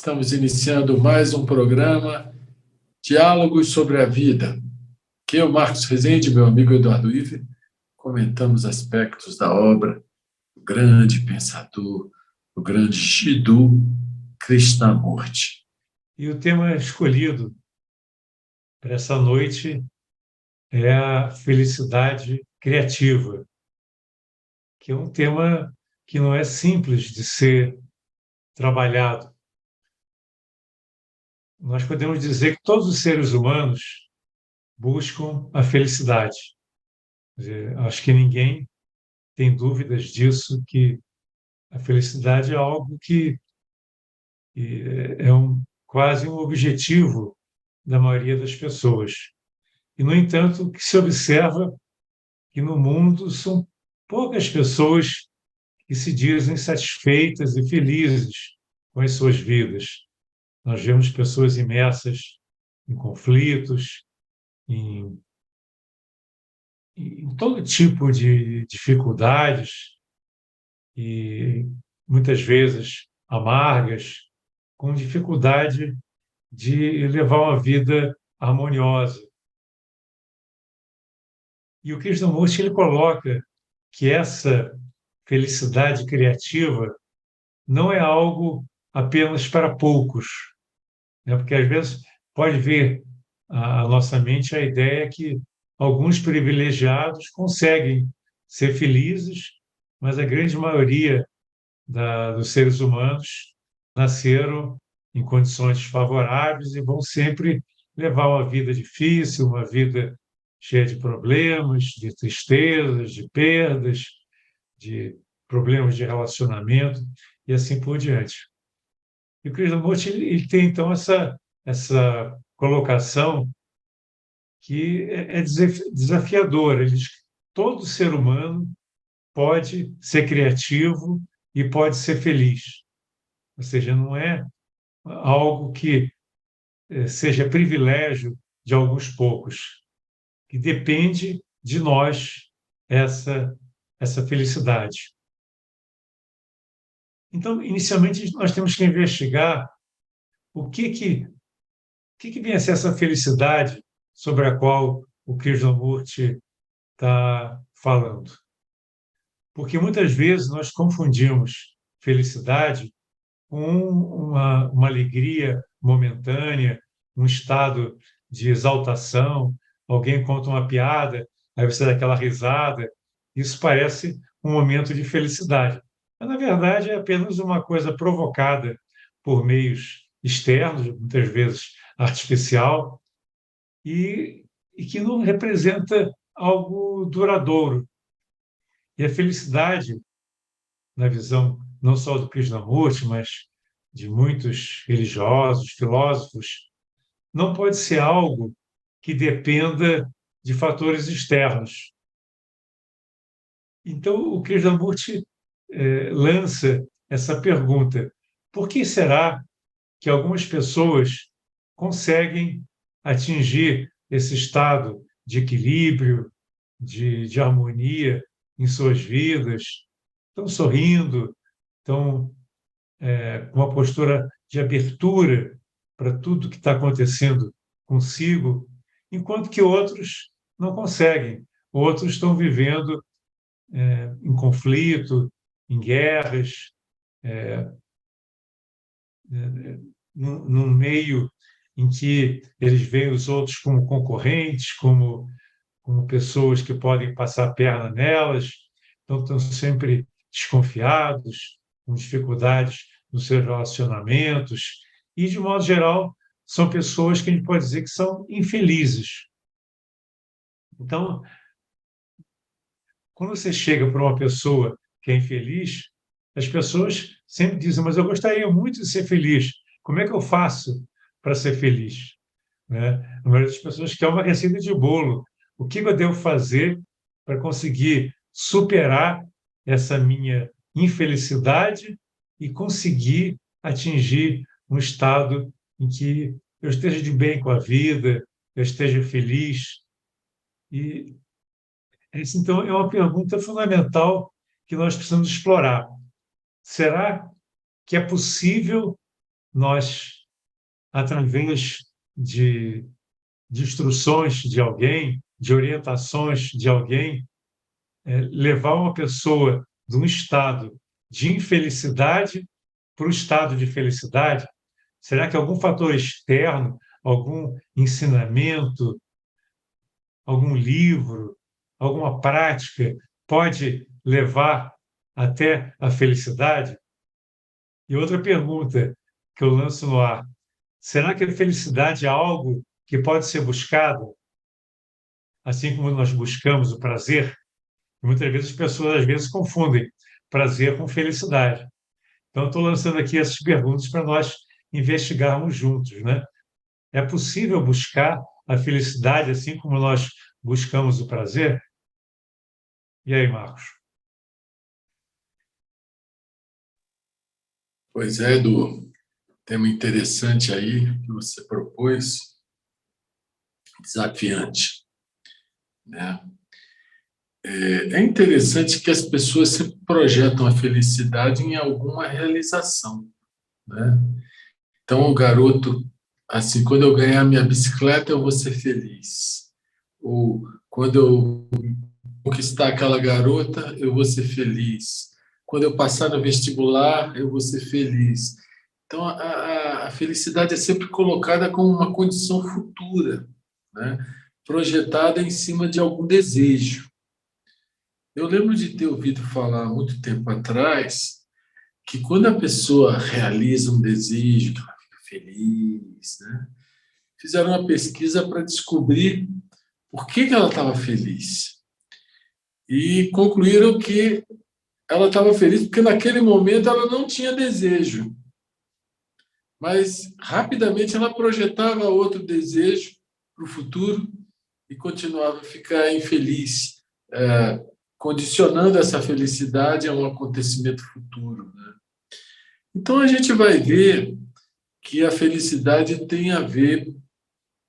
Estamos iniciando mais um programa, Diálogos sobre a Vida. Aqui é o Marcos Rezende, meu amigo Eduardo Ive, comentamos aspectos da obra do grande pensador, do grande Jiddu Krishnamurti. E o tema escolhido para essa noite é a felicidade criativa, que é um tema que não é simples de ser trabalhado. Nós podemos dizer que todos os seres humanos buscam a felicidade. Quer dizer, acho que ninguém tem dúvidas disso, que a felicidade é algo que é quase um objetivo da maioria das pessoas. E, no entanto, o que se observa que no mundo são poucas pessoas que se dizem satisfeitas e felizes com as suas vidas. Nós vemos pessoas imersas em conflitos, em, em todo tipo de dificuldades e muitas vezes amargas, com dificuldade de levar uma vida harmoniosa. E o Krishnamurti ele coloca que essa felicidade criativa não é algo apenas para poucos, né? Porque às vezes pode vir à nossa mente a ideia que alguns privilegiados conseguem ser felizes, mas a grande maioria dos seres humanos nasceram em condições desfavoráveis e vão sempre levar uma vida difícil, uma vida cheia de problemas, de tristezas, de perdas, de problemas de relacionamento e assim por diante. E o Krishnamurti ele tem, então, essa colocação que é desafiadora. Ele diz que todo ser humano pode ser criativo e pode ser feliz. Ou seja, não é algo que seja privilégio de alguns poucos, que depende de nós essa felicidade. Então, inicialmente, nós temos que investigar o que vem a ser essa felicidade sobre a qual o Krishnamurti está falando. Porque muitas vezes nós confundimos felicidade com uma alegria momentânea, um estado de exaltação, alguém conta uma piada, aí você dá aquela risada, isso parece um momento de felicidade. Mas, na verdade, é apenas uma coisa provocada por meios externos, muitas vezes artificial, e que não representa algo duradouro. E a felicidade, na visão não só do Krishnamurti, mas de muitos religiosos, filósofos, não pode ser algo que dependa de fatores externos. Então, o Krishnamurti lança essa pergunta: por que será que algumas pessoas conseguem atingir esse estado de equilíbrio, de harmonia em suas vidas, estão sorrindo, estão com uma postura de abertura para tudo que está acontecendo consigo, enquanto que outros não conseguem. Outros estão vivendo em conflito, em guerras, num meio em que eles veem os outros como concorrentes, como pessoas que podem passar a perna nelas, então estão sempre desconfiados, com dificuldades nos seus relacionamentos, e, de modo geral, são pessoas que a gente pode dizer que são infelizes. Então, quando você chega para uma pessoa que é infeliz, as pessoas sempre dizem: mas eu gostaria muito de ser feliz, como é que eu faço para ser feliz? Né? A maioria das pessoas quer uma receita de bolo. O que eu devo fazer para conseguir superar essa minha infelicidade e conseguir atingir um estado em que eu esteja de bem com a vida, eu esteja feliz? E essa, então, é uma pergunta fundamental que nós precisamos explorar. Será que é possível nós, através de instruções de alguém, de orientações de alguém, levar uma pessoa de um estado de infelicidade para o estado de felicidade? Será que algum fator externo, algum ensinamento, algum livro, alguma prática pode levar até a felicidade? E outra pergunta que eu lanço no ar: será que a felicidade é algo que pode ser buscado, assim como nós buscamos o prazer? E muitas vezes as pessoas às vezes confundem prazer com felicidade. Então, estou lançando aqui essas perguntas para nós investigarmos juntos, né? É possível buscar a felicidade assim como nós buscamos o prazer? E aí, Marcos? Pois é, Edu, tema interessante aí que você propôs, desafiante, né? É interessante que as pessoas se projetam a felicidade em alguma realização, né? Então, o garoto, assim, quando eu ganhar minha bicicleta, eu vou ser feliz. Ou quando eu conquistar aquela garota, eu vou ser feliz. Quando eu passar no vestibular, eu vou ser feliz. Então, a felicidade é sempre colocada como uma condição futura, né? Projetada em cima de algum desejo. Eu lembro de ter ouvido falar há muito tempo atrás que quando a pessoa realiza um desejo, que ela fica feliz, né? Fizeram uma pesquisa para descobrir por que ela estava feliz. E concluíram que ela estava feliz porque naquele momento ela não tinha desejo. Mas rapidamente ela projetava outro desejo para o futuro e continuava a ficar infeliz, condicionando essa felicidade a um acontecimento futuro, né? Então a gente vai ver que a felicidade tem a ver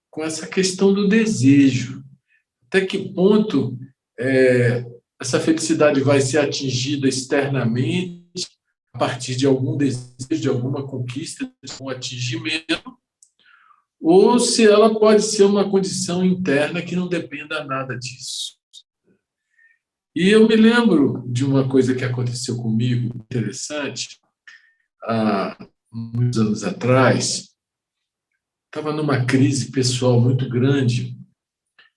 com essa questão do desejo. Até que ponto essa felicidade vai ser atingida externamente a partir de algum desejo, de alguma conquista, de um atingimento, ou se ela pode ser uma condição interna que não dependa nada disso. E eu me lembro de uma coisa que aconteceu comigo, interessante, há muitos anos atrás. Estava numa crise pessoal muito grande,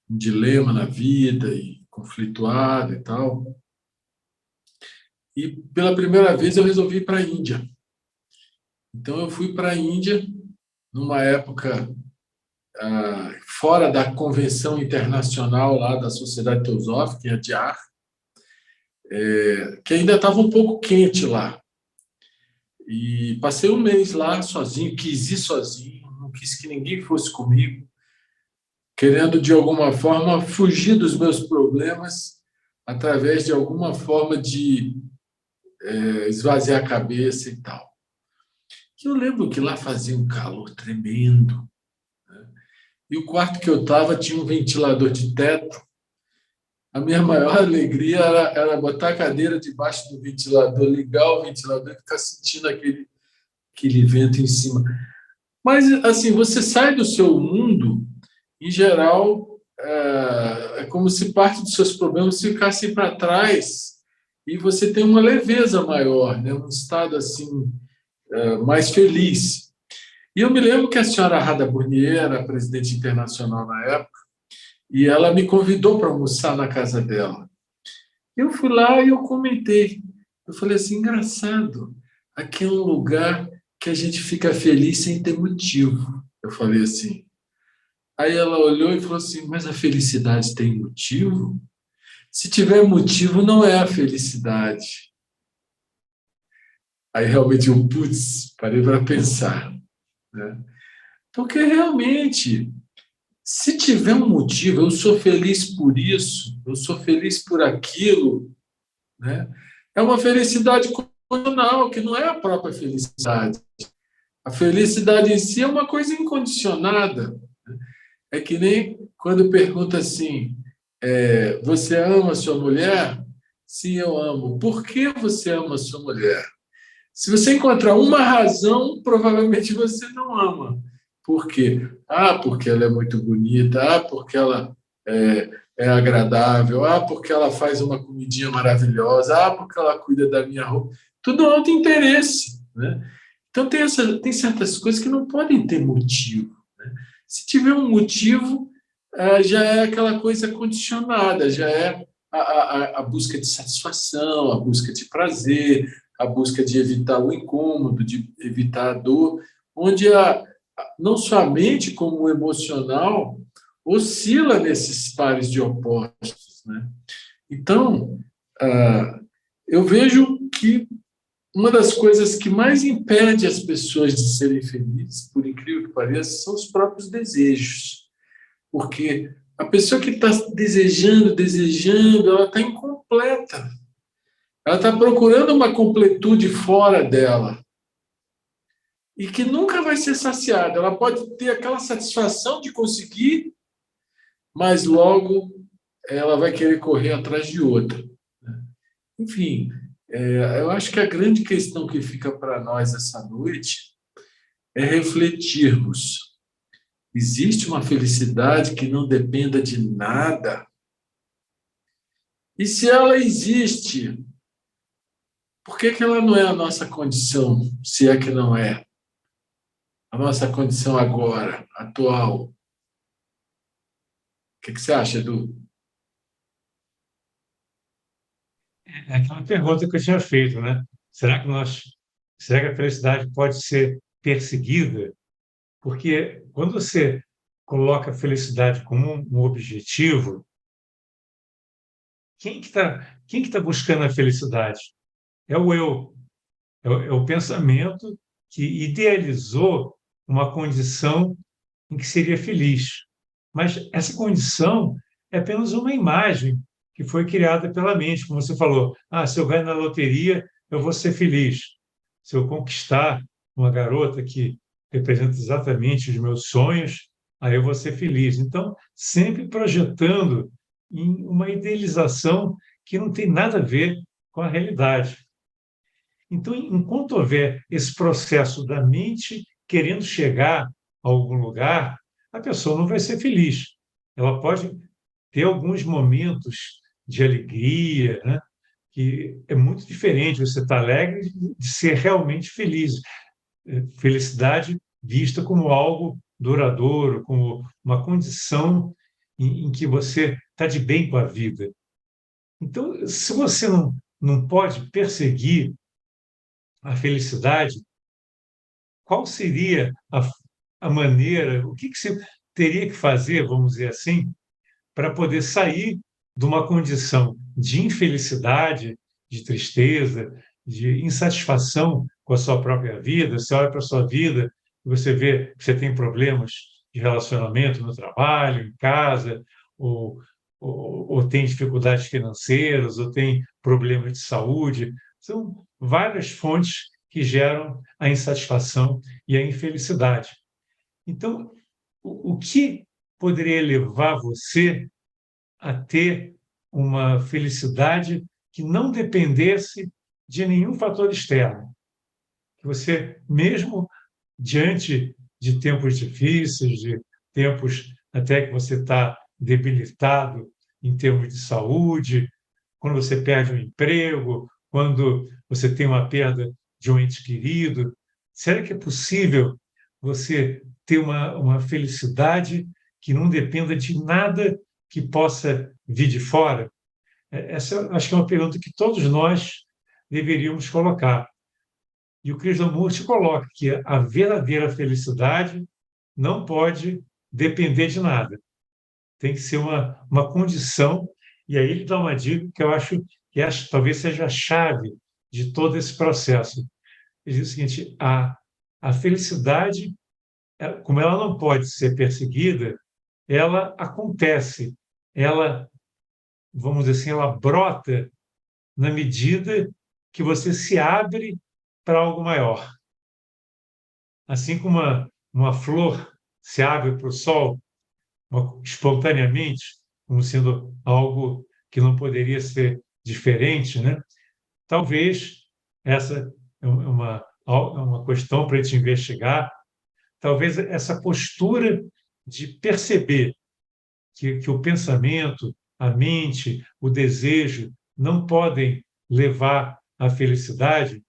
um dilema na vida, e conflituado e tal. E pela primeira vez eu resolvi ir para a Índia. Então eu fui para a Índia numa época fora da convenção internacional lá da Sociedade Teosófica, em Adyar, que ainda estava um pouco quente lá. E passei um mês lá sozinho, quis ir sozinho, não quis que ninguém fosse comigo, querendo de alguma forma fugir dos meus problemas através de alguma forma de esvaziar a cabeça e tal. E eu lembro que lá fazia um calor tremendo, né? E o quarto que eu estava tinha um ventilador de teto. A minha maior alegria era botar a cadeira debaixo do ventilador, ligar o ventilador e ficar sentindo aquele vento em cima. Mas, assim, você sai do seu mundo, em geral, é como se parte dos seus problemas ficassem para trás e você tem uma leveza maior, né? Um estado assim mais feliz. E eu me lembro que a senhora Radha Burnier era presidente internacional na época e ela me convidou para almoçar na casa dela. Eu fui lá e eu comentei. Eu falei assim, engraçado, aqui é um lugar que a gente fica feliz sem ter motivo. Eu falei assim. Aí ela olhou e falou assim, mas a felicidade tem motivo? Se tiver motivo, não é a felicidade. Aí realmente eu, putz, parei para pensar, né? Porque realmente, se tiver um motivo, eu sou feliz por isso, eu sou feliz por aquilo, né? É uma felicidade condicional, que não é a própria felicidade. A felicidade em si é uma coisa incondicionada. É que nem quando pergunta assim, você ama a sua mulher? Sim, eu amo. Por que você ama a sua mulher? Se você encontrar uma razão, provavelmente você não ama. Por quê? Ah, porque ela é muito bonita. Ah, porque ela é agradável. Ah, porque ela faz uma comidinha maravilhosa. Ah, porque ela cuida da minha roupa. Tudo auto-interesse, né? Então, tem certas coisas que não podem ter motivo, né? Se tiver um motivo, já é aquela coisa condicionada, já é a busca de satisfação, a busca de prazer, a busca de evitar o incômodo, de evitar a dor, onde não só a mente, como o emocional oscila nesses pares de opostos, né? Então, eu vejo que uma das coisas que mais impede as pessoas de serem felizes, por incrível que pareça, são os próprios desejos. Porque a pessoa que está desejando, desejando, ela está incompleta. Ela está procurando uma completude fora dela e que nunca vai ser saciada. Ela pode ter aquela satisfação de conseguir, mas logo ela vai querer correr atrás de outra. Enfim, eu acho que a grande questão que fica para nós essa noite é refletirmos. Existe uma felicidade que não dependa de nada? E se ela existe, por que ela não é a nossa condição, se é que não é? A nossa condição agora, atual. O que você acha, Edu? É aquela pergunta que eu tinha feito, né? Será que a felicidade pode ser perseguida? Porque quando você coloca a felicidade como um objetivo, quem que tá buscando a felicidade? É o eu, é o pensamento que idealizou uma condição em que seria feliz. Mas essa condição é apenas uma imagem que foi criada pela mente, como você falou. Ah, se eu ganhar na loteria, eu vou ser feliz. Se eu conquistar uma garota que representa exatamente os meus sonhos, aí eu vou ser feliz. Então, sempre projetando em uma idealização que não tem nada a ver com a realidade. Então, enquanto houver esse processo da mente querendo chegar a algum lugar, a pessoa não vai ser feliz. Ela pode ter alguns momentos de alegria, né? Que é muito diferente você estar alegre de ser realmente feliz. Felicidade vista como algo duradouro, como uma condição em que você está de bem com a vida. Então, se você não pode perseguir a felicidade, qual seria a maneira, o que você teria que fazer, vamos dizer assim, para poder sair de uma condição de infelicidade, de tristeza, de insatisfação com a sua própria vida? Você olha para a sua vida e você vê que você tem problemas de relacionamento no trabalho, em casa, ou, ou tem dificuldades financeiras, ou tem problemas de saúde. São várias fontes que geram a insatisfação e a infelicidade. Então, o que poderia levar você a ter uma felicidade que não dependesse de nenhum fator externo? Que você, mesmo diante de tempos difíceis, de tempos até que você está debilitado em termos de saúde, quando você perde um emprego, quando você tem uma perda de um ente querido, será que é possível você ter uma felicidade que não dependa de nada que possa vir de fora? Essa acho que é uma pergunta que todos nós deveríamos colocar. E o Krishnamurti coloca que a verdadeira felicidade não pode depender de nada. Tem que ser uma condição. E aí ele dá uma dica que eu acho que talvez seja a chave de todo esse processo. Ele diz o seguinte: a felicidade, como ela não pode ser perseguida, ela acontece, ela, vamos dizer assim, ela brota na medida que você se abre para algo maior. Assim como uma flor se abre para o sol espontaneamente, como sendo algo que não poderia ser diferente, né? Talvez essa uma questão para a gente investigar. Talvez essa postura de perceber que o pensamento, a mente, o desejo não podem levar à felicidade.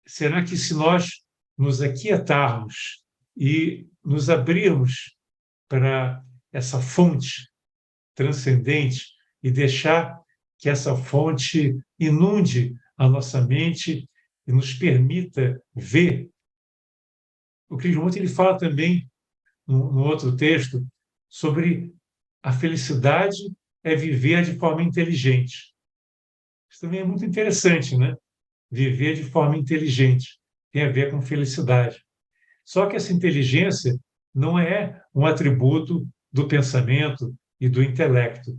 Será que se nós nos aquietarmos e nos abrirmos para essa fonte transcendente e deixar que essa fonte inunde a nossa mente e nos permita ver? O Krishnamurti ele fala também, no outro texto, sobre a felicidade é viver de forma inteligente. Isso também é muito interessante, né? Viver de forma inteligente tem a ver com felicidade. Só que essa inteligência não é um atributo do pensamento e do intelecto.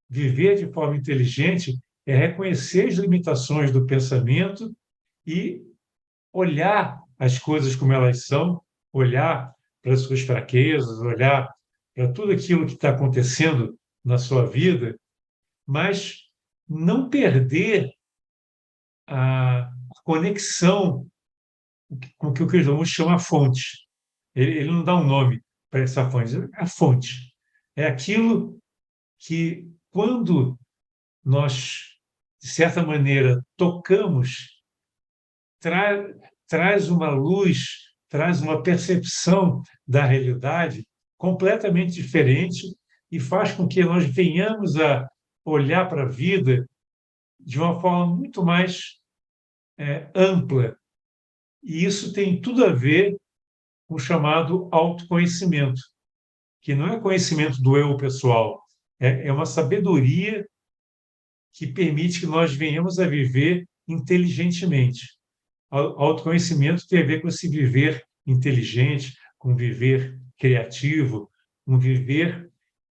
Viver de forma inteligente é reconhecer as limitações do pensamento e olhar as coisas como elas são, olhar para as suas fraquezas, olhar para tudo aquilo que está acontecendo na sua vida, mas não perder a conexão com o que o Krishnamurti chama a fonte. Ele não dá um nome para essa fonte, é a fonte. É aquilo que, quando nós, de certa maneira, tocamos, traz uma luz, traz uma percepção da realidade completamente diferente e faz com que nós venhamos a olhar para a vida de uma forma muito mais ampla. E isso tem tudo a ver com o chamado autoconhecimento, que não é conhecimento do eu pessoal, é uma sabedoria que permite que nós venhamos a viver inteligentemente. Autoconhecimento tem a ver com esse viver inteligente, com viver criativo, com viver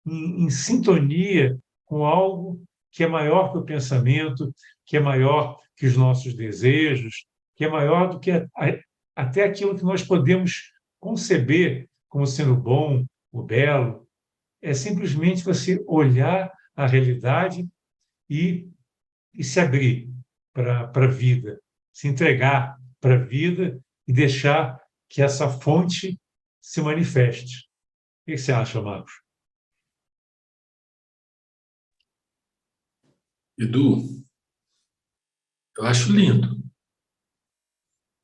em sintonia com algo que é maior que o pensamento, que é maior que os nossos desejos, que é maior do que até aquilo que nós podemos conceber como sendo bom, o belo. É simplesmente você olhar a realidade e se abrir para a vida, se entregar para a vida e deixar que essa fonte se manifeste. O que você acha, Marcos? Edu, eu acho lindo,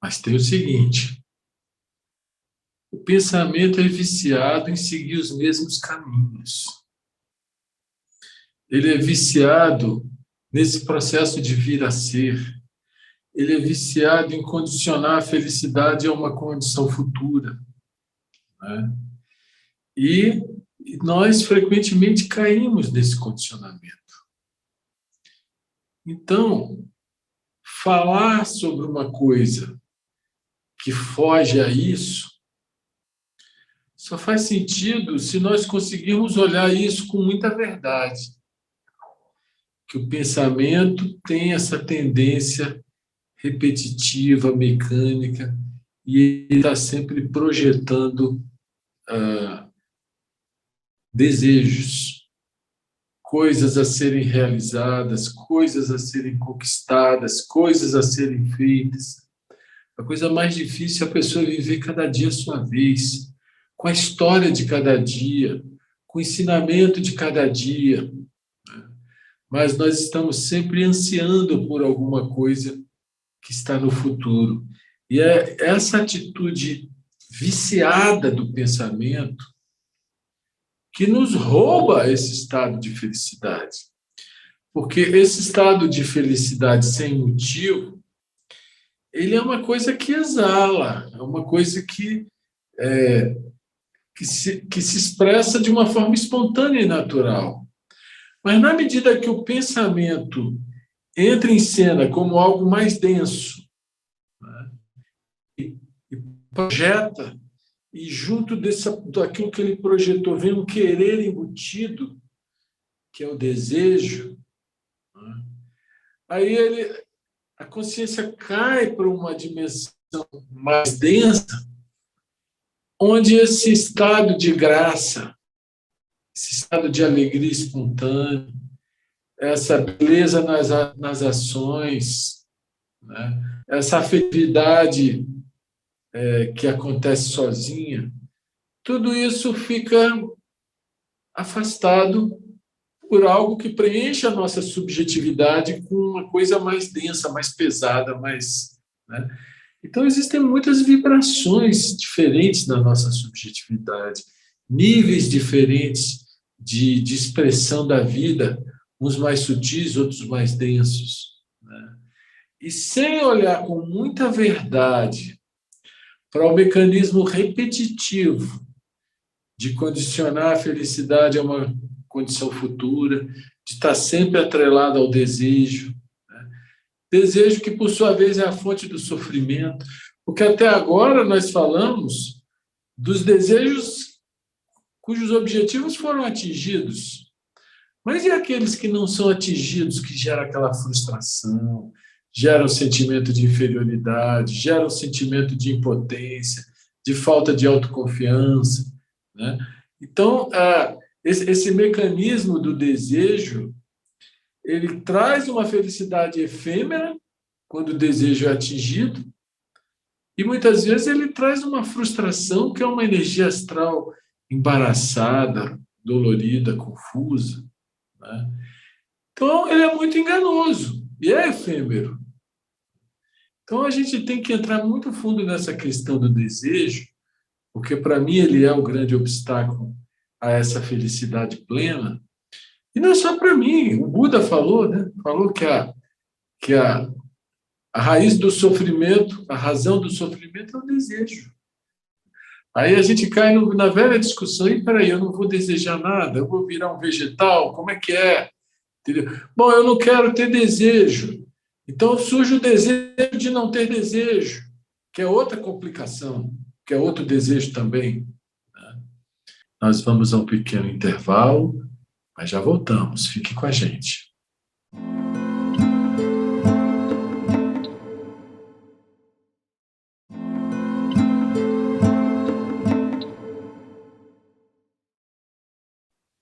mas tem o seguinte: o pensamento é viciado em seguir os mesmos caminhos. Ele é viciado nesse processo de vir a ser. Ele é viciado em condicionar a felicidade a uma condição futura, né? E nós frequentemente caímos nesse condicionamento. Então, falar sobre uma coisa que foge a isso só faz sentido se nós conseguirmos olhar isso com muita verdade. Que o pensamento tem essa tendência repetitiva, mecânica, e ele está sempre projetando desejos, coisas a serem realizadas, coisas a serem conquistadas, coisas a serem feitas. A coisa mais difícil é a pessoa viver cada dia a sua vez, com a história de cada dia, com o ensinamento de cada dia. Mas nós estamos sempre ansiando por alguma coisa que está no futuro. E é essa atitude viciada do pensamento que nos rouba esse estado de felicidade. Porque esse estado de felicidade sem motivo, ele é uma coisa que exala, é uma coisa que se expressa de uma forma espontânea e natural. Mas na medida que o pensamento entra em cena como algo mais denso, né, e projeta, e junto daquilo que ele projetou vem um querer embutido, que é o desejo, né, aí a consciência cai para uma dimensão mais densa, onde esse estado de graça, esse estado de alegria espontânea, essa beleza nas ações, né? Essa afetividade que acontece sozinha, tudo isso fica afastado por algo que preenche a nossa subjetividade com uma coisa mais densa, mais pesada, mais, né? Então, existem muitas vibrações diferentes na nossa subjetividade, níveis diferentes de expressão da vida, uns mais sutis, outros mais densos, né? E sem olhar com muita verdade para o mecanismo repetitivo de condicionar a felicidade a uma condição futura, de estar sempre atrelado ao desejo, né? Desejo que, por sua vez, é a fonte do sofrimento, porque até agora nós falamos dos desejos cujos objetivos foram atingidos. Mas e aqueles que não são atingidos, que geram aquela frustração, geram um sentimento de inferioridade, geram um sentimento de impotência, de falta de autoconfiança, né? Então, esse mecanismo do desejo, ele traz uma felicidade efêmera, quando o desejo é atingido, e muitas vezes ele traz uma frustração, que é uma energia astral embaraçada, dolorida, confusa, né? Então, ele é muito enganoso e é efêmero. Então, a gente tem que entrar muito fundo nessa questão do desejo, porque, para mim, ele é o grande obstáculo a essa felicidade plena. E não é só para mim. O Buda falou, né? Falou que a raiz do sofrimento, a razão do sofrimento é o desejo. Aí a gente cai na velha discussão: e peraí, eu não vou desejar nada, eu vou virar um vegetal, como é que é? Entendeu? Bom, eu não quero ter desejo. Então surge o desejo de não ter desejo, que é outra complicação, que é outro desejo também, né? Nós vamos a um pequeno intervalo, mas já voltamos. Fique com a gente.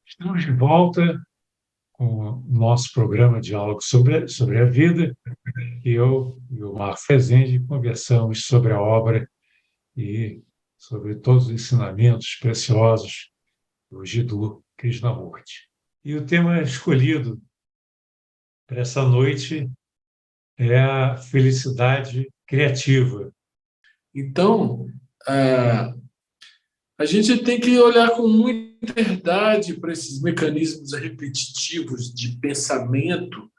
Estamos de volta com o nosso programa Diálogo sobre a Vida, e eu e o Marcos Rezende conversamos sobre a obra e sobre todos os ensinamentos preciosos do Jiddu Krishnamurti. E o tema escolhido para essa noite é a felicidade criativa. Então, a gente tem que olhar com muita verdade para esses mecanismos repetitivos de pensamento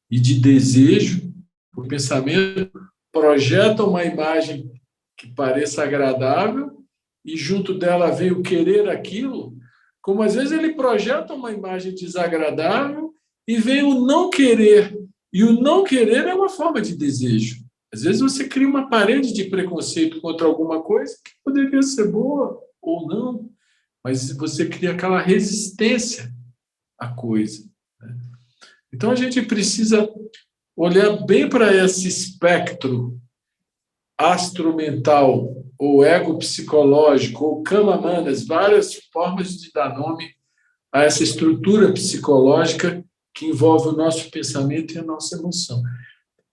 e de desejo. O pensamento projeta uma imagem que pareça agradável e junto dela vem o querer aquilo, como às vezes ele projeta uma imagem desagradável e vem o não querer. E o não querer é uma forma de desejo. Às vezes você cria uma parede de preconceito contra alguma coisa que poderia ser boa ou não, mas você cria aquela resistência à coisa, né? Então a gente precisa olhar bem para esse espectro astromental, ou ego psicológico, ou kama-manas, várias formas de dar nome a essa estrutura psicológica que envolve o nosso pensamento e a nossa emoção.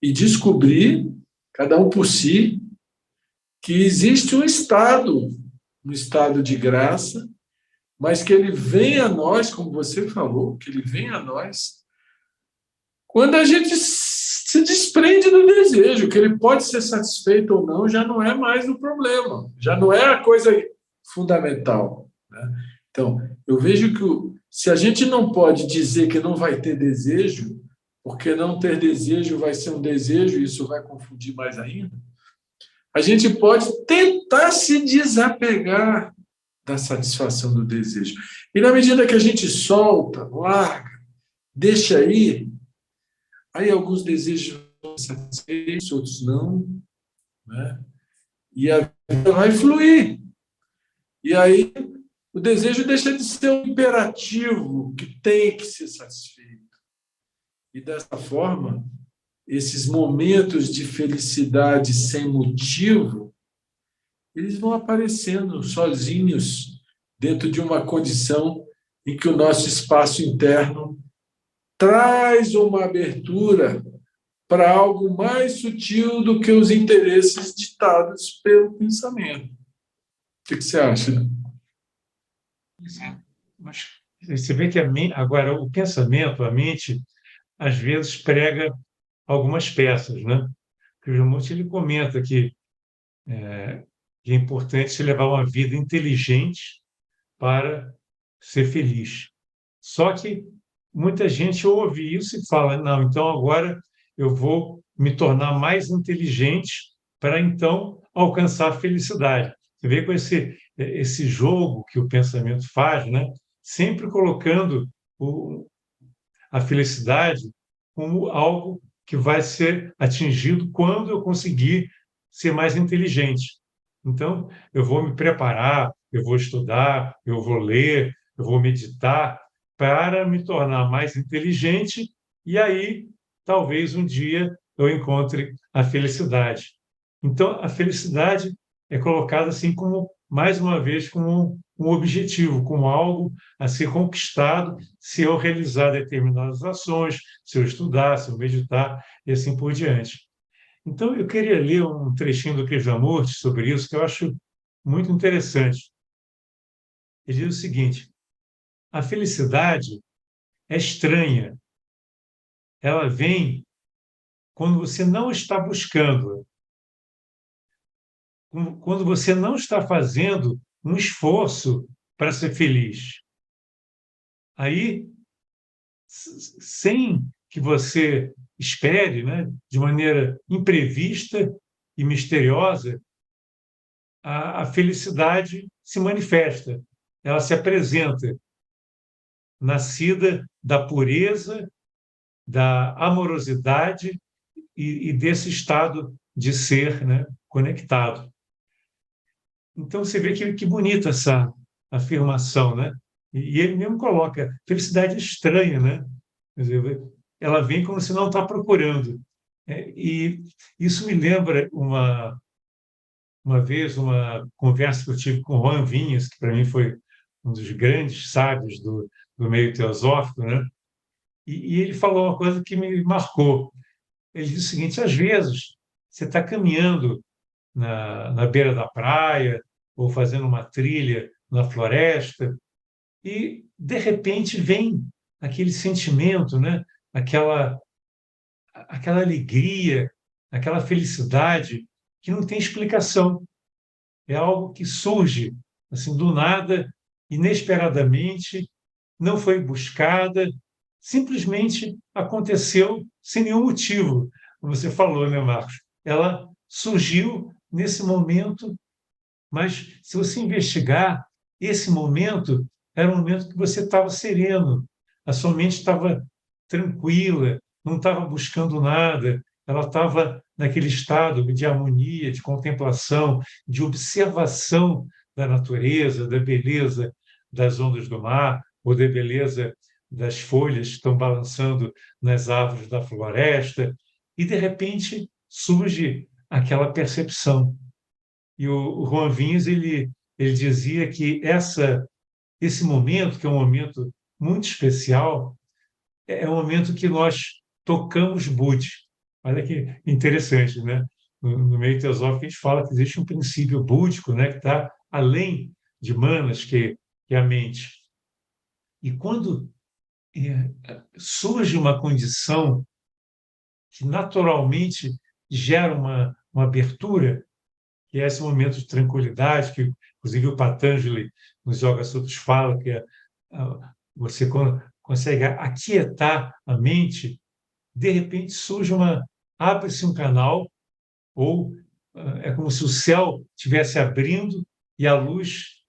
E descobrir, cada um por si, que existe um estado de graça, mas que ele vem a nós, como você falou, que ele vem a nós quando a gente se desprende do desejo, que ele pode ser satisfeito ou não, já não é mais o problema, já não é a coisa fundamental, né? Então, eu vejo que se a gente não pode dizer que não vai ter desejo, porque não ter desejo vai ser um desejo e isso vai confundir mais ainda, a gente pode tentar se desapegar da satisfação do desejo. E na medida que a gente solta, larga, deixa aí alguns desejos vão ser satisfeitos, outros não, né? E a vida vai fluir. E aí o desejo deixa de ser um imperativo que tem que ser satisfeito. E dessa forma, esses momentos de felicidade sem motivo, eles vão aparecendo sozinhos dentro de uma condição em que o nosso espaço interno traz uma abertura para algo mais sutil do que os interesses ditados pelo pensamento. O que você acha? Mas você vê que agora o pensamento, a mente, às vezes prega algumas peças, né? O Krishnamurti ele comenta que é importante se levar uma vida inteligente para ser feliz. Só que muita gente ouve isso e fala: não, então agora eu vou me tornar mais inteligente para então alcançar a felicidade. Você vê com esse jogo que o pensamento faz, né? Sempre colocando a felicidade como algo que vai ser atingido quando eu conseguir ser mais inteligente. Então, eu vou me preparar, eu vou estudar, eu vou ler, eu vou meditar para me tornar mais inteligente e aí talvez um dia eu encontre a felicidade. Então, a felicidade é colocada assim como, mais uma vez, como um objetivo, como algo a ser conquistado se eu realizar determinadas ações, se eu estudar, se eu meditar e assim por diante. Então, eu queria ler um trechinho do Krishnamurti sobre isso, que eu acho muito interessante. Ele diz o seguinte: a felicidade é estranha, ela vem quando você não está buscando, quando você não está fazendo um esforço para ser feliz. Aí, sem que você espere, né, de maneira imprevista e misteriosa, a felicidade se manifesta, ela se apresenta, nascida da pureza, da amorosidade e desse estado de ser, né, conectado. Então, você vê que bonita essa afirmação, né? E ele mesmo coloca, felicidade é estranha, né? Quer dizer, ela vem quando você não está procurando. E isso me lembra uma vez, uma conversa que eu tive com o Juan Vinhas, que para mim foi um dos grandes sábios do meio teosófico, né? E ele falou uma coisa que me marcou. Ele disse o seguinte: às vezes você está caminhando na beira da praia ou fazendo uma trilha na floresta e, de repente, vem aquele sentimento, né? aquela alegria, aquela felicidade que não tem explicação. É algo que surge assim do nada, inesperadamente, não foi buscada, simplesmente aconteceu sem nenhum motivo, como você falou, né, Marcos? Ela surgiu nesse momento, mas se você investigar, esse momento era um momento que você estava sereno, a sua mente estava tranquila, não estava buscando nada, ela estava naquele estado de harmonia, de contemplação, de observação da natureza, da beleza das ondas do mar, ou da beleza das folhas que estão balançando nas árvores da floresta, e de repente surge aquela percepção. E o Juan Vinhas ele dizia que esse momento, que é um momento muito especial, é um momento que nós tocamos Budi. Olha que interessante, né? No meio teosófico, a gente fala que existe um princípio búdico, né, que está além de Manas, que é a mente. E quando surge uma condição que naturalmente gera uma abertura, que é esse momento de tranquilidade, que inclusive o Patanjali nos Yoga Sutras fala que você consegue aquietar a mente, de repente abre-se um canal, ou é como se o céu estivesse abrindo e a luz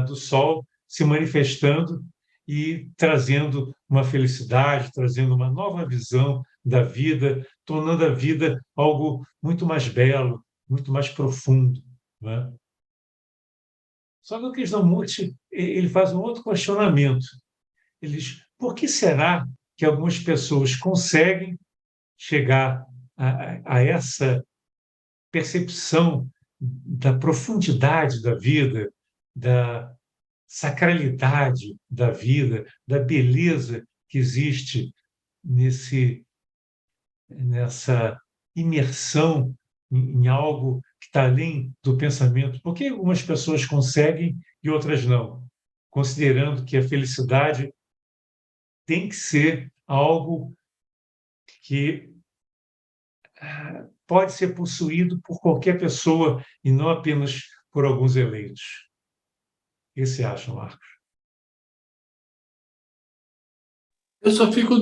do sol se manifestando e trazendo uma felicidade, trazendo uma nova visão da vida, tornando a vida algo muito mais belo, muito mais profundo, né? Só que o Krishnamurti ele faz um outro questionamento. Ele diz: por que será que algumas pessoas conseguem chegar a essa percepção da profundidade da vida, da sacralidade da vida, da beleza que existe nesse nessa imersão em algo que está além do pensamento. Por que algumas pessoas conseguem e outras não? Considerando que a felicidade tem que ser algo que pode ser possuído por qualquer pessoa e não apenas por alguns eleitos. O que você acha, Marcos? Eu só fico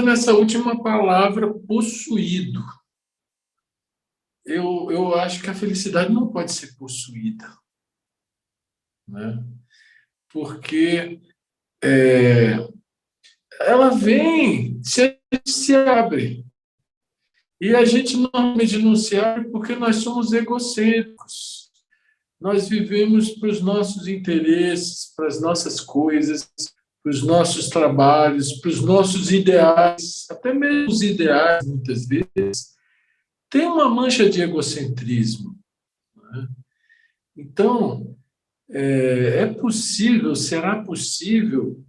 nessa última palavra, possuído. Eu acho que a felicidade não pode ser possuída, né? Porque ela vem, se abre. E a gente normalmente não se abre porque nós somos egocêntricos. Nós vivemos para os nossos interesses, para as nossas coisas, para os nossos trabalhos, para os nossos ideais, até mesmo os ideais, muitas vezes, tem uma mancha de egocentrismo, né? Então, é possível, será possível,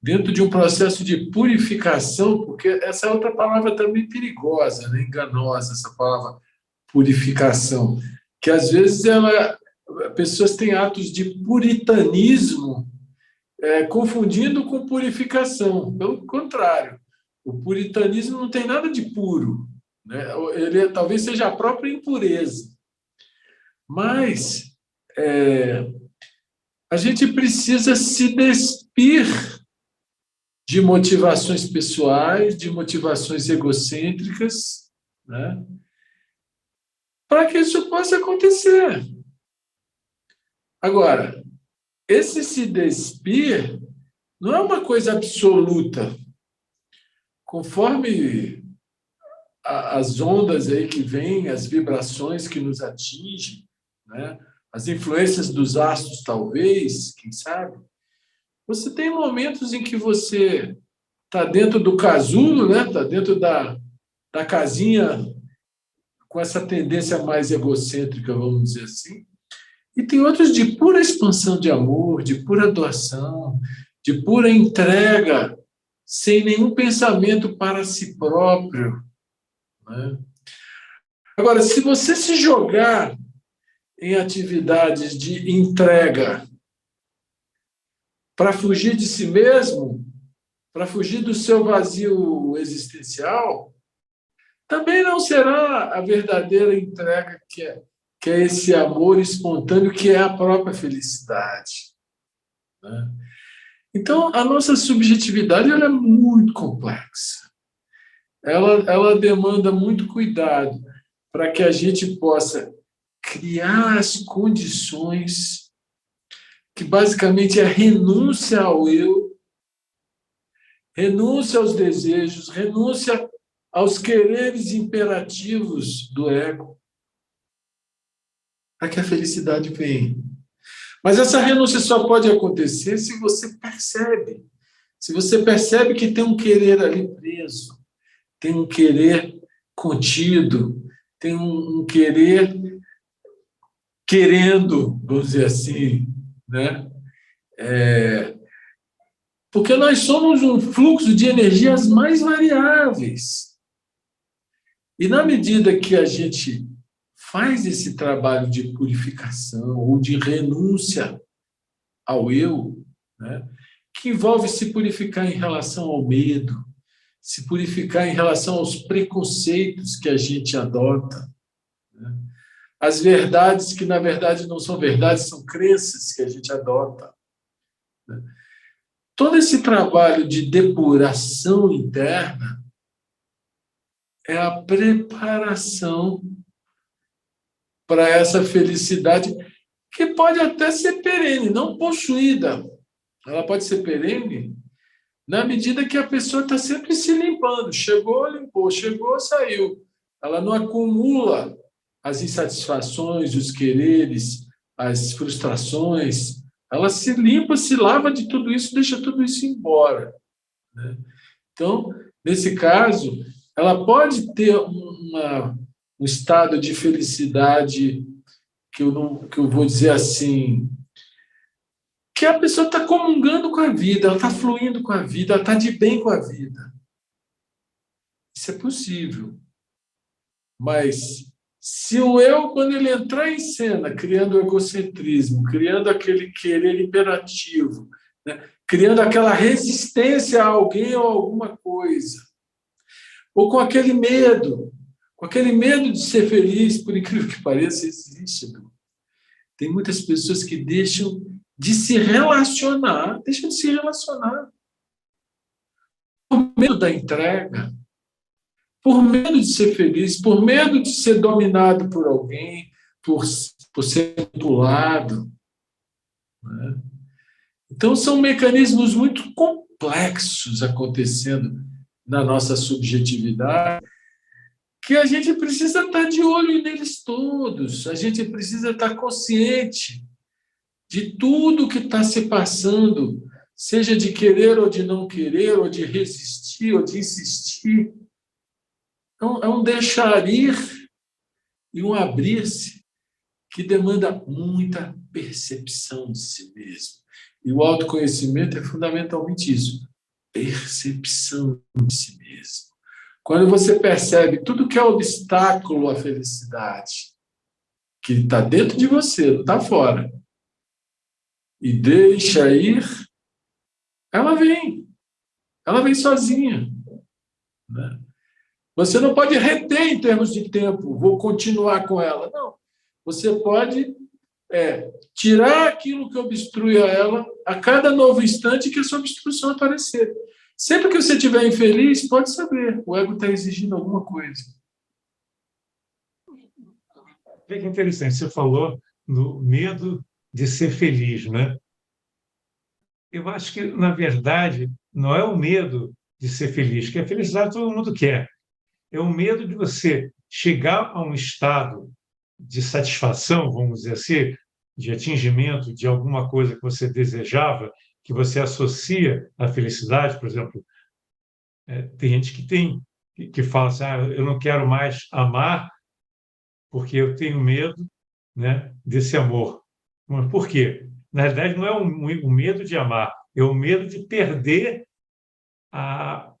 dentro de um processo de purificação, porque essa é outra palavra também perigosa, né? Enganosa, essa palavra purificação, que às vezes pessoas têm atos de puritanismo confundindo com purificação. Pelo contrário, o puritanismo não tem nada de puro, né? Ele talvez seja a própria impureza. Mas a gente precisa se despir de motivações pessoais, de motivações egocêntricas, né? Para que isso possa acontecer. Agora, esse se despir não é uma coisa absoluta. Conforme as ondas aí que vêm, as vibrações que nos atingem, né? As influências dos astros, talvez, quem sabe, você tem momentos em que você está dentro do casulo, né? Está dentro da casinha com essa tendência mais egocêntrica, vamos dizer assim, e tem outros de pura expansão de amor, de pura doação, de pura entrega, sem nenhum pensamento para si próprio, né? Agora, se você se jogar em atividades de entrega para fugir de si mesmo, para fugir do seu vazio existencial, também não será a verdadeira entrega que é esse amor espontâneo, que é a própria felicidade, né? Então, a nossa subjetividade ela é muito complexa. Ela demanda muito cuidado para que a gente possa criar as condições que basicamente é renúncia ao eu, renúncia aos desejos, renúncia aos quereres imperativos do ego, para que a felicidade venha. Mas essa renúncia só pode acontecer se você percebe. Se você percebe que tem um querer ali preso, tem um querer contido, tem um querer querendo, vamos dizer assim, né? Porque nós somos um fluxo de energias mais variáveis. E na medida que a gente faz esse trabalho de purificação ou de renúncia ao eu, né, que envolve se purificar em relação ao medo, se purificar em relação aos preconceitos que a gente adota, né, as verdades que, na verdade, não são verdades, são crenças que a gente adota, né. Todo esse trabalho de depuração interna é a preparação para essa felicidade que pode até ser perene, não possuída. Ela pode ser perene na medida que a pessoa está sempre se limpando. Chegou, limpou, chegou, saiu. Ela não acumula as insatisfações, os quereres, as frustrações. Ela se limpa, se lava de tudo isso, deixa tudo isso embora, né? Então, nesse caso, ela pode ter um estado de felicidade que eu vou dizer assim, que a pessoa está comungando com a vida, ela está fluindo com a vida, ela está de bem com a vida. Isso é possível. Mas se o eu, quando ele entrar em cena, criando o egocentrismo, criando aquele querer imperativo, né? Criando aquela resistência a alguém ou a alguma coisa, ou com aquele medo de ser feliz, por incrível que pareça, existe. Tem muitas pessoas que deixam de se relacionar por medo da entrega, por medo de ser feliz, por medo de ser dominado por alguém, por ser manipulado. Né? Então, são mecanismos muito complexos acontecendo na nossa subjetividade, que a gente precisa estar de olho neles todos, a gente precisa estar consciente de tudo que está se passando, seja de querer ou de não querer, ou de resistir ou de insistir. Então, é um deixar ir e um abrir-se que demanda muita percepção de si mesmo. E o autoconhecimento é fundamentalmente isso, percepção de si mesmo. Quando você percebe tudo que é obstáculo à felicidade, que está dentro de você, não está fora, e deixa ir, ela vem sozinha. Né? Você não pode reter em termos de tempo, vou continuar com ela. Não. Você pode tirar aquilo que obstrui a ela a cada novo instante que essa obstrução aparecer. Sempre que você estiver infeliz, pode saber, o ego está exigindo alguma coisa. Vê que interessante, você falou no medo de ser feliz, né? Eu acho que, na verdade, não é o medo de ser feliz, que a felicidade todo mundo quer. É o medo de você chegar a um estado de satisfação, vamos dizer assim, de atingimento de alguma coisa que você desejava, que você associa à felicidade. Por exemplo, tem gente que fala assim, eu não quero mais amar porque eu tenho medo, né, desse amor. Mas por quê? Na realidade, não é o medo de amar, é o medo de perder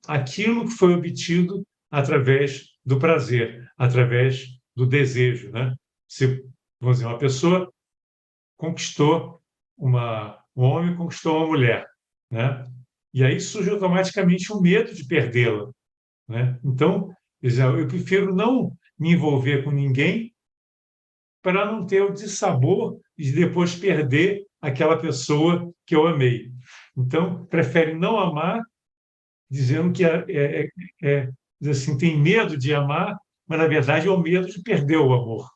aquilo que foi obtido através do prazer, através do desejo. Né? Se, vamos dizer, uma pessoa conquistou um homem conquistou uma mulher, né? E aí surge automaticamente o medo de perdê-la. Né? Então, eu prefiro não me envolver com ninguém para não ter o dissabor de depois perder aquela pessoa que eu amei. Então, prefere não amar, dizendo que assim, tem medo de amar, mas, na verdade, é o medo de perder o amor.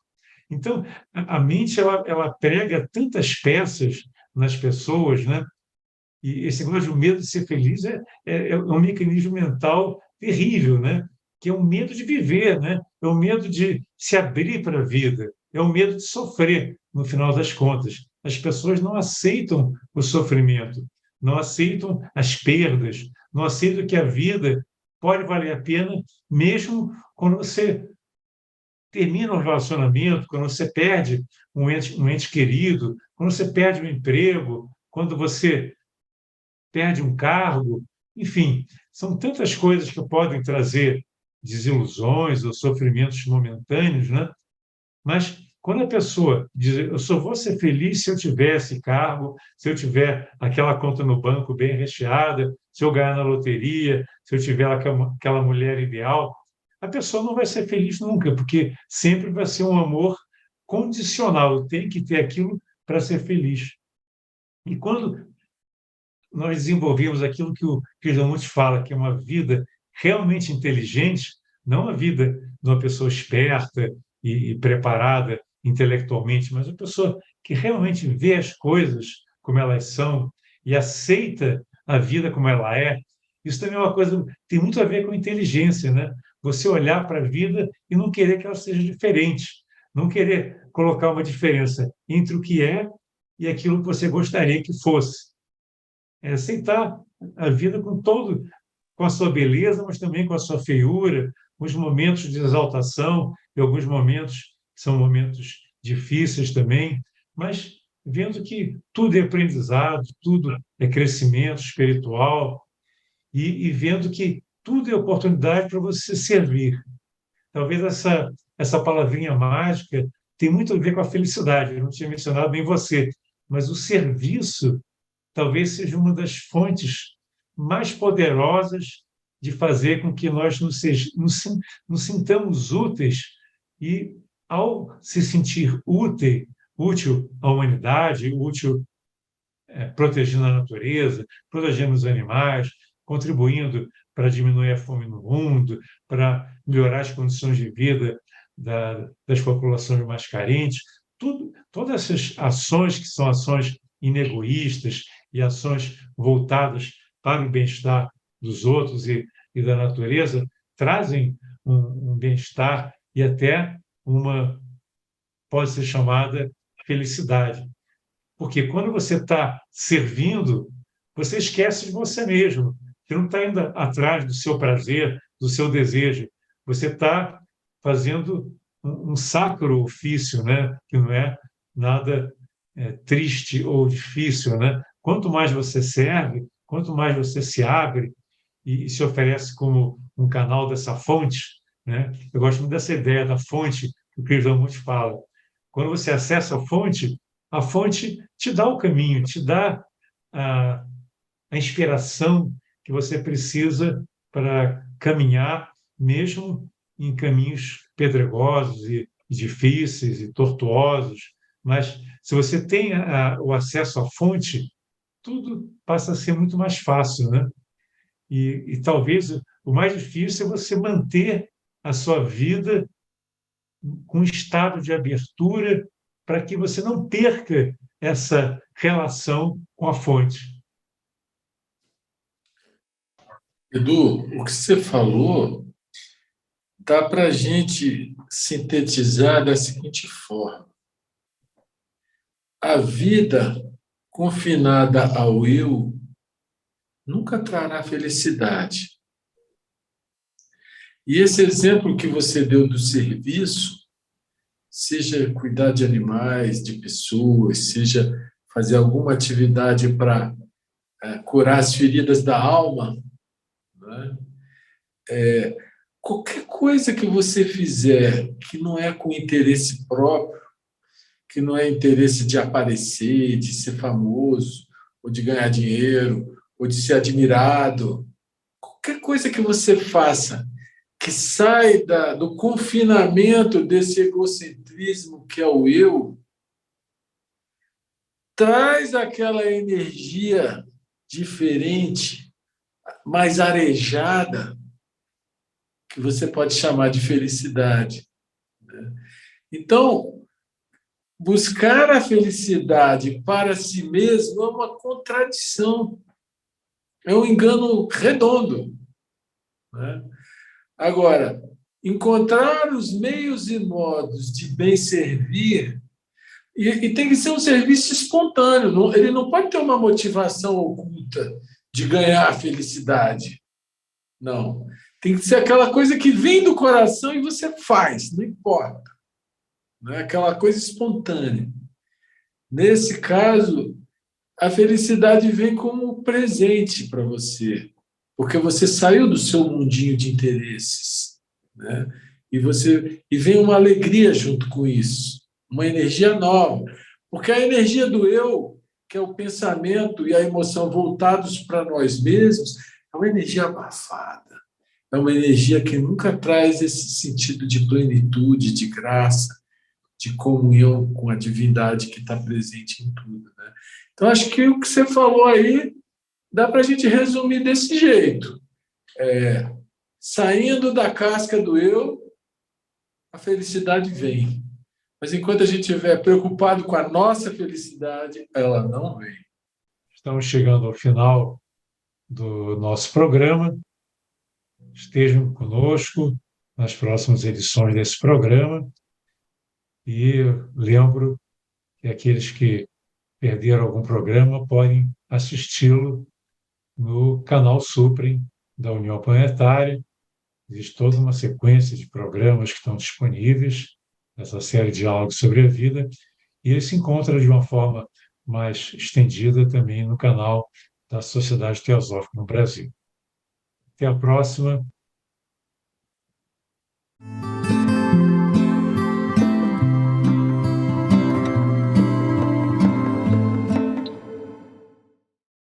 Então, a mente ela prega tantas peças nas pessoas, né? E esse negócio de medo de ser feliz é um mecanismo mental terrível, né? Que é o medo de viver, né? É o medo de se abrir para a vida, é o medo de sofrer, no final das contas. As pessoas não aceitam o sofrimento, não aceitam as perdas, não aceitam que a vida pode valer a pena, mesmo quando você termina um relacionamento, quando você perde um ente querido, quando você perde um emprego, quando você perde um cargo, enfim, são tantas coisas que podem trazer desilusões ou sofrimentos momentâneos, né? Mas quando a pessoa diz, eu só vou ser feliz se eu tiver esse cargo, se eu tiver aquela conta no banco bem recheada, se eu ganhar na loteria, se eu tiver aquela mulher ideal, a pessoa não vai ser feliz nunca, porque sempre vai ser um amor condicional, tem que ter aquilo para ser feliz. E quando nós desenvolvemos aquilo que o Krishnamurti fala, que é uma vida realmente inteligente, não a vida de uma pessoa esperta e preparada intelectualmente, mas uma pessoa que realmente vê as coisas como elas são e aceita a vida como ela é. Isso também é uma coisa que tem muito a ver com inteligência, né? Você olhar para a vida e não querer que ela seja diferente, não querer colocar uma diferença entre o que é e aquilo que você gostaria que fosse. É aceitar a vida com a sua beleza, mas também com a sua feiura, com os momentos de exaltação e alguns momentos que são momentos difíceis também, mas vendo que tudo é aprendizado, tudo é crescimento espiritual e vendo que tudo é oportunidade para você servir. Talvez essa palavrinha mágica tem muito a ver com a felicidade. Eu não tinha mencionado nem você, mas o serviço talvez seja uma das fontes mais poderosas de fazer com que nós nos sintamos úteis e, ao se sentir útil à humanidade, útil protegendo a natureza, protegendo os animais, contribuindo para diminuir a fome no mundo, para melhorar as condições de vida das populações mais carentes. Todas essas ações que são ações inegoístas e ações voltadas para o bem-estar dos outros e da natureza trazem um bem-estar e até pode ser chamada felicidade. Porque quando você está servindo, você esquece de você mesmo. Você não está indo atrás do seu prazer, do seu desejo. Você está fazendo um sacro ofício, né? Que não é nada triste ou difícil, né? Quanto mais você serve, quanto mais você se abre e se oferece como um canal dessa fonte, né? Eu gosto muito dessa ideia da fonte que o Krishnamurti fala. Quando você acessa a fonte te dá o caminho, te dá a inspiração que você precisa para caminhar, mesmo em caminhos pedregosos e difíceis e tortuosos. Mas, se você tem o acesso à fonte, tudo passa a ser muito mais fácil, né? E talvez o mais difícil é você manter a sua vida com um estado de abertura para que você não perca essa relação com a fonte. Edu, o que você falou dá para a gente sintetizar da seguinte forma: a vida confinada ao eu nunca trará felicidade. E esse exemplo que você deu do serviço, seja cuidar de animais, de pessoas, seja fazer alguma atividade para curar as feridas da alma, né? Qualquer coisa que você fizer que não é com interesse próprio, que não é interesse de aparecer, de ser famoso, ou de ganhar dinheiro, ou de ser admirado, qualquer coisa que você faça que sai do confinamento desse egocentrismo que é o eu, traz aquela energia diferente, mais arejada, que você pode chamar de felicidade. Então, buscar a felicidade para si mesmo é uma contradição, é um engano redondo, né? Agora, encontrar os meios e modos de bem servir, e tem que ser um serviço espontâneo, ele não pode ter uma motivação oculta de ganhar felicidade. Não. Tem que ser aquela coisa que vem do coração e você faz, não importa. Não é aquela coisa espontânea. Nesse caso, a felicidade vem como presente para você, porque você saiu do seu mundinho de interesses, né? E vem uma alegria junto com isso, uma energia nova, porque a energia do eu, que é o pensamento e a emoção voltados para nós mesmos, é uma energia abafada, é uma energia que nunca traz esse sentido de plenitude, de graça, de comunhão com a divindade que está presente em tudo, né? Então, acho que o que você falou aí dá para a gente resumir desse jeito. Saindo da casca do eu, a felicidade vem. Mas enquanto a gente estiver preocupado com a nossa felicidade, ela não vem. Estamos chegando ao final do nosso programa. Estejam conosco nas próximas edições desse programa. E lembro que aqueles que perderam algum programa podem assisti-lo no canal Suprem da União Planetária. Existe toda uma sequência de programas que estão disponíveis nessa série de diálogos sobre a vida, e ele se encontra de uma forma mais estendida também no canal da Sociedade Teosófica no Brasil. Até a próxima.